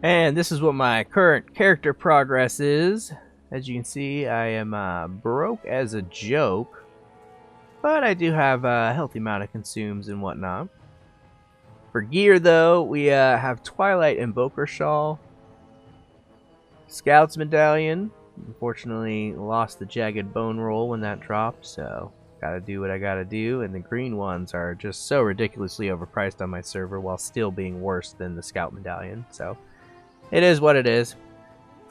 And this is what my current character progress is. As you can see, I am broke as a joke, but I do have a healthy amount of consumes and whatnot. For gear, though, we have Twilight Invoker Shawl, Scout's Medallion. Unfortunately, lost the Jagged Bone Roll when that dropped, so gotta do what I gotta do. And the green ones are just so ridiculously overpriced on my server while still being worse than the Scout Medallion, so it is what it is.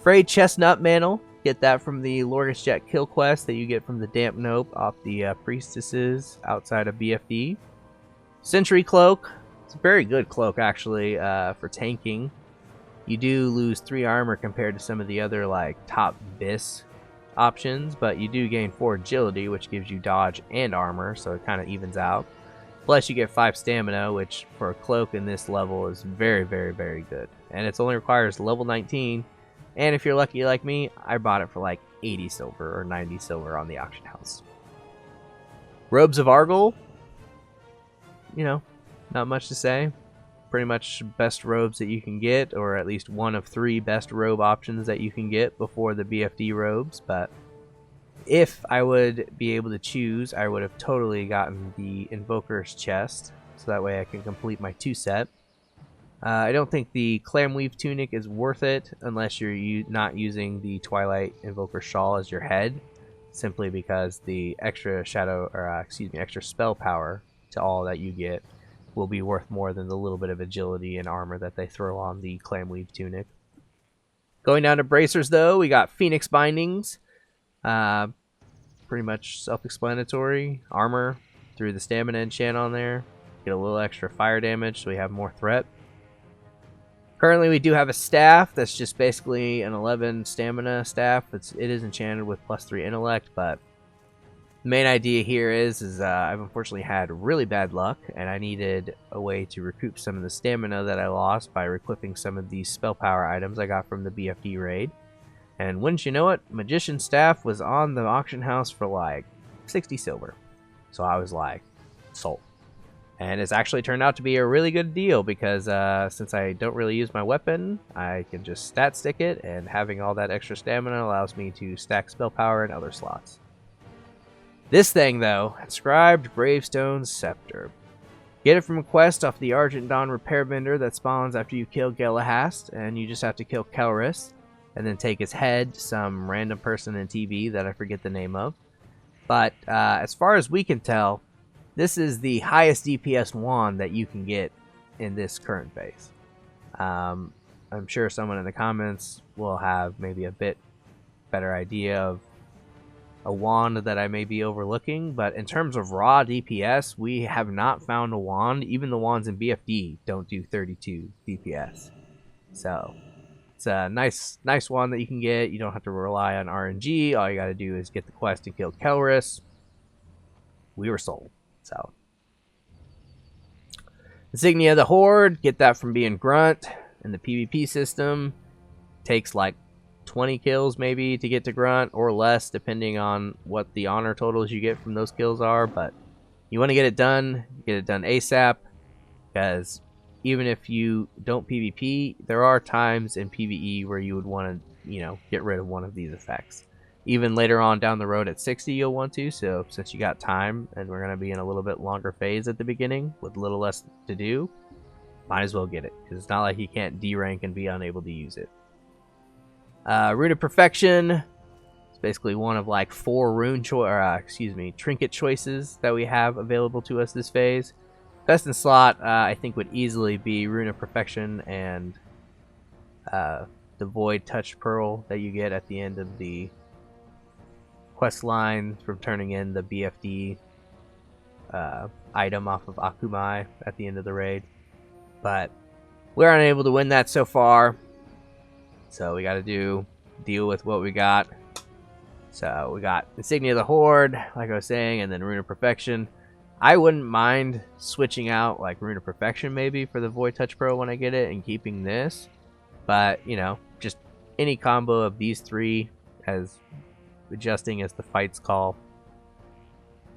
Frayed Chestnut Mantle. Get that from the Lorgus Jet Kill quest that you get from the Damp Nope off the Priestesses outside of BFD. Sentry Cloak. It's a very good cloak, actually, for tanking. You do lose 3 armor compared to some of the other like top BIS options, but you do gain 4 agility, which gives you dodge and armor, so it kind of evens out. Plus you get 5 stamina, which for a cloak in this level is very, very, very good. And it only requires level 19, and if you're lucky like me, I bought it for like 80 silver or 90 silver on the auction house. Robes of Argol, you know, not much to say. Pretty much best robes that you can get, or at least one of 3 best robe options that you can get before the BFD robes. But if I would be able to choose, I would have totally gotten the Invoker's chest, so that way I can complete my 2 set. I don't think the Clamweave tunic is worth it unless you're not using the Twilight Invoker shawl as your head, simply because the extra extra spell power to all that you get will be worth more than the little bit of agility and armor that they throw on the Clamweave tunic. Going down to bracers, though, we got Phoenix Bindings. Pretty much self-explanatory. Armor through the stamina enchant on there. Get a little extra fire damage so we have more threat. Currently, we do have a staff that's just basically an 11 stamina staff. It is enchanted with +3 intellect, but the main idea here is I've unfortunately had really bad luck, and I needed a way to recoup some of the stamina that I lost by equipping some of these spell power items I got from the BFD raid. And wouldn't you know it, Magician Staff was on the auction house for like 60 silver. So I was like, sold. And it's actually turned out to be a really good deal because since I don't really use my weapon, I can just stat stick it, and having all that extra stamina allows me to stack spell power in other slots. This thing, though, Inscribed Gravestone Scepter. Get it from a quest off the Argent Dawn Repair Vendor that spawns after you kill Galahast, and you just have to kill Kelris, and then take his head to some random person in TV that I forget the name of. But as far as we can tell, this is the highest DPS wand that you can get in this current phase. I'm sure someone in the comments will have maybe a bit better idea of a wand that I may be overlooking, but in terms of raw DPS, we have not found a wand. Even the wands in BFD don't do 32 DPS. So it's a nice wand that you can get. You don't have to rely on RNG. All you got to do is get the quest and kill Kelris. We were sold. So Insignia of the Horde, get that from being Grunt in the PvP system. Takes like 20 kills maybe to get to Grunt, or less depending on what the honor totals you get from those kills are, but you want to get it done ASAP, because even if you don't PvP, there are times in PvE where you would want to, get rid of one of these effects. Even later on down the road at 60 you'll want to, so since you got time and we're going to be in a little bit longer phase at the beginning with a little less to do, might as well get it, because it's not like you can't D-rank and be unable to use it. Rune of Perfection. It's basically one of like 4 trinket choices that we have available to us this phase. Best in slot, I think, would easily be Rune of Perfection and the Void Touch Pearl that you get at the end of the quest line from turning in the BFD item off of Akumai at the end of the raid. But we're unable to win that so far. So we got to deal with what we got. So we got Insignia of the Horde, like I was saying, and then Rune of Perfection. I wouldn't mind switching out like Rune of Perfection maybe for the Void Touch Pro when I get it, and keeping this. But, just any combo of these 3 as adjusting as the fights call,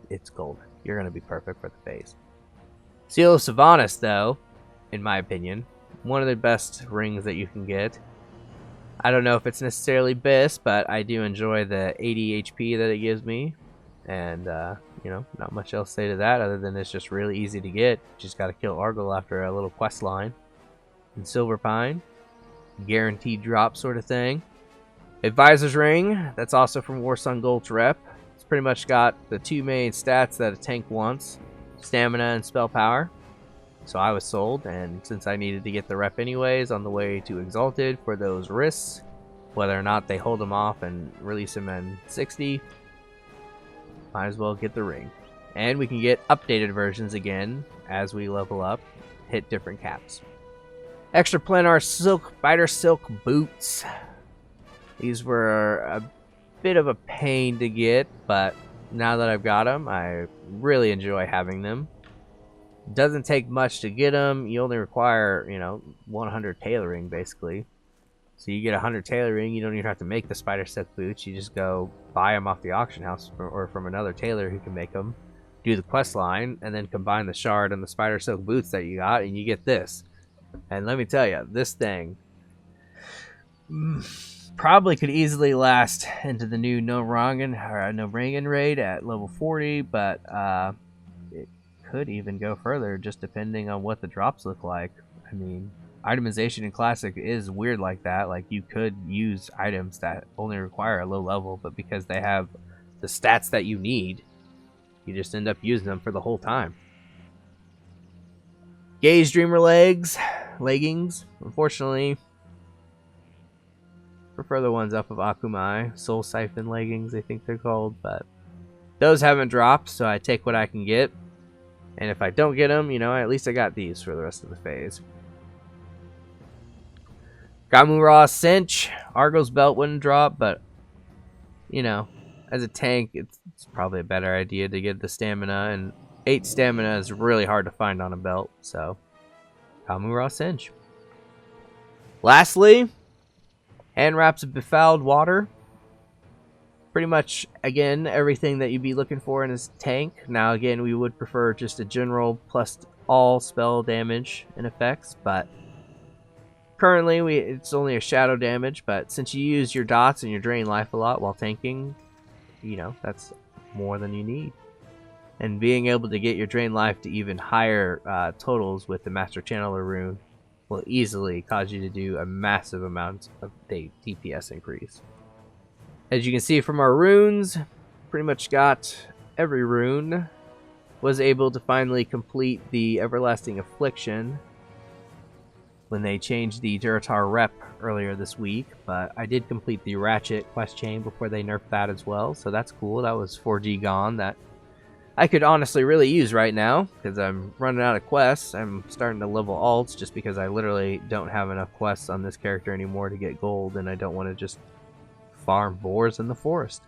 it's gold. You're going to be perfect for the phase. Seal of Sylvanas, though, in my opinion, one of the best rings that you can get. I don't know if it's necessarily best, but I do enjoy the 80 HP that it gives me. And, you know, not much else to say to that other than it's just really easy to get. Just gotta kill Argyle after a little quest line. And Silver Pine, guaranteed drop sort of thing. Advisor's Ring, that's also from Warsong Gulch Rep. It's pretty much got the two main stats that a tank wants, stamina and spell power. So I was sold, and since I needed to get the rep anyways on the way to Exalted for those risks, whether or not they hold him off and release him in 60, might as well get the ring. And we can get updated versions again as we level up, hit different caps. Extra planar spider silk boots. These were a bit of a pain to get, but now that I've got them, I really enjoy having them. Doesn't take much to get them. You only require, you know, 100 tailoring basically. So you get 100 tailoring, you don't even have to make the spider silk boots. You just go buy them off the auction house or from another tailor who can make them. Do the quest line and then combine the shard and the spider silk boots that you got, and you get this. And let me tell you, this thing probably could easily last into the new No Rangan raid at level 40, but it could even go further just depending on what the drops look like. I mean, itemization in Classic is weird like that. Like, you could use items that only require a low level, but because they have the stats that you need, you just end up using them for the whole time. Gaze Dreamer leggings. Unfortunately, prefer the ones up of Akumai. Soul Siphon leggings, I think they're called, but those haven't dropped, so I take what I can get. And if I don't get them, you know, at least I got these for the rest of the phase. Gamura Cinch. Argo's belt wouldn't drop, but, you know, as a tank, it's probably a better idea to get the stamina. And 8 stamina is really hard to find on a belt, so Gamura Cinch. Lastly, Hand Wraps of Befouled Water. Pretty much, again, everything that you'd be looking for in a tank. Now, again, we would prefer just a general plus all spell damage and effects, but currently it's only a shadow damage, but since you use your dots and your drain life a lot while tanking, you know, that's more than you need. And being able to get your drain life to even higher totals with the Master Channeler rune will easily cause you to do a massive amount of DPS increase. As you can see from our runes, pretty much got every rune. Was able to finally complete the Everlasting Affliction when they changed the Duratar rep earlier this week, but I did complete the Ratchet quest chain before they nerfed that as well, so that's cool. That was 4G gone that I could honestly really use right now because I'm running out of quests. I'm starting to level alts just because I literally don't have enough quests on this character anymore to get gold, and I don't want to just farm boars in the forest.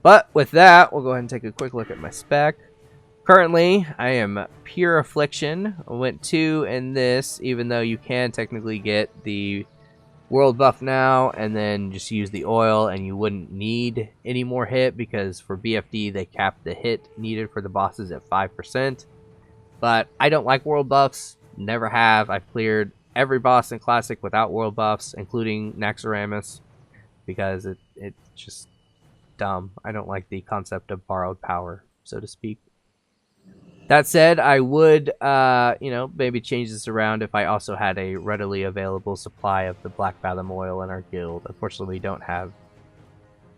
But with that, we'll go ahead and take a quick look at my spec. Currently, I am Pure Affliction. I went 2 in this, even though you can technically get the world buff now and then just use the oil and you wouldn't need any more hit because for BFD they capped the hit needed for the bosses at 5%. But I don't like world buffs, never have. I've cleared every boss in Classic without world buffs, including Naxxramas, because it's just dumb. I don't like the concept of borrowed power, so to speak. That said, I would, you know, maybe change this around if I also had a readily available supply of the Black Fathom oil in our guild. Unfortunately, we don't have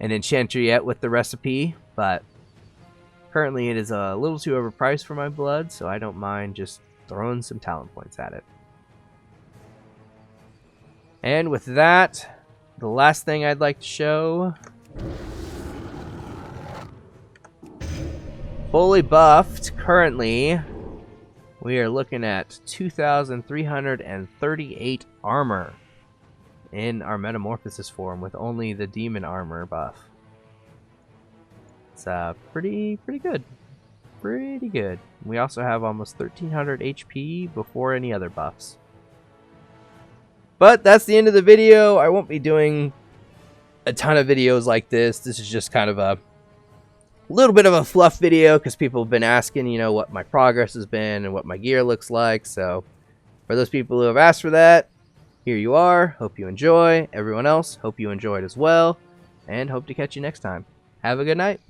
an enchanter yet with the recipe, but currently it is a little too overpriced for my blood, so I don't mind just throwing some talent points at it. And with that, the last thing I'd like to show, fully buffed, currently we are looking at 2,338 armor in our Metamorphosis form with only the demon armor buff. It's pretty good. Pretty good. We also have almost 1,300 HP before any other buffs. But that's the end of the video. I won't be doing a ton of videos like this. This is just kind of a little bit of a fluff video because people have been asking, you know, what my progress has been and what my gear looks like. So For those people who have asked for that, here you are. Hope you enjoy. Everyone else, hope you enjoyed as well. And hope to catch you next time. Have a good night.